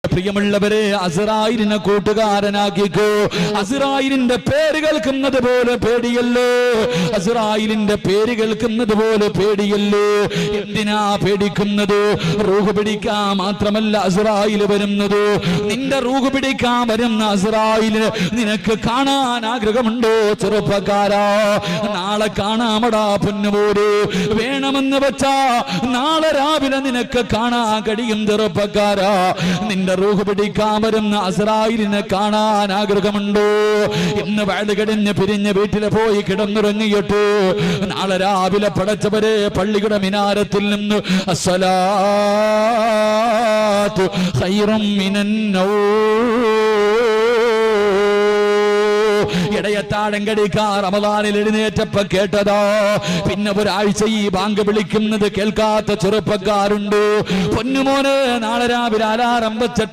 പ്രിയമുള്ളവരെ, അസ്രായിലിനെ കൂട്ടുകാരനാക്കിക്കോ. അസ്രായിലിന്റെ പേര് കേൾക്കുന്നത് പോലെ പേടിയല്ലോ, അസ്രായിലിന്റെ പേര് കേൾക്കുന്നത് പോലെ പേടിയല്ലോ. എന്തിനാ പേടിക്കുന്നത്? റൂഹ് പിടിക്കാൻ മാത്രമല്ല അസ്രായിൽ വരുന്നത്. നിന്റെ റൂഹ് പിടിക്കാൻ വരുന്ന അസ്രായിലിനെ നിനക്ക് കാണാൻ ആഗ്രഹമുണ്ടോ ചെറുപ്പക്കാരാ? നാളെ കാണാമടാ പൊന്നുപോര്. വേണമെന്ന് വെച്ചാ നാളെ രാവിലെ നിനക്ക് കാണാൻ കഴിയും ചെറുപ്പക്കാരാ. നിന്റെ റൂഹ് പിടിക്കാൻ വരുന്ന അസ്രായിലിനെ കാണാൻ ആഗ്രഹമുണ്ടോ? ഇന്ന് വയല് കടിഞ്ഞ് പിരിഞ്ഞ് വീട്ടിൽ പോയി കിടന്നുറങ്ങിയിട്ട് നാളെ രാവിലെ പടച്ചവരെ പള്ളിയുടെ മിനാരത്തിൽ നിന്ന് അസ്സലാത്തു ഖൈറും മിനൻ ഇടയത്താഴം കടിക്കാൻ റമദാനിൽ എഴുന്നേറ്റപ്പോ കേട്ടതോ. പിന്നെ ഒരാഴ്ച ഈ ബാങ്ക് വിളിക്കുന്നത് കേൾക്കാത്ത ചെറുപ്പക്കാരുണ്ട്. പൊന്നുമോനെ, നാളെ രാവിലെ അലാറം വെച്ചിട്ട്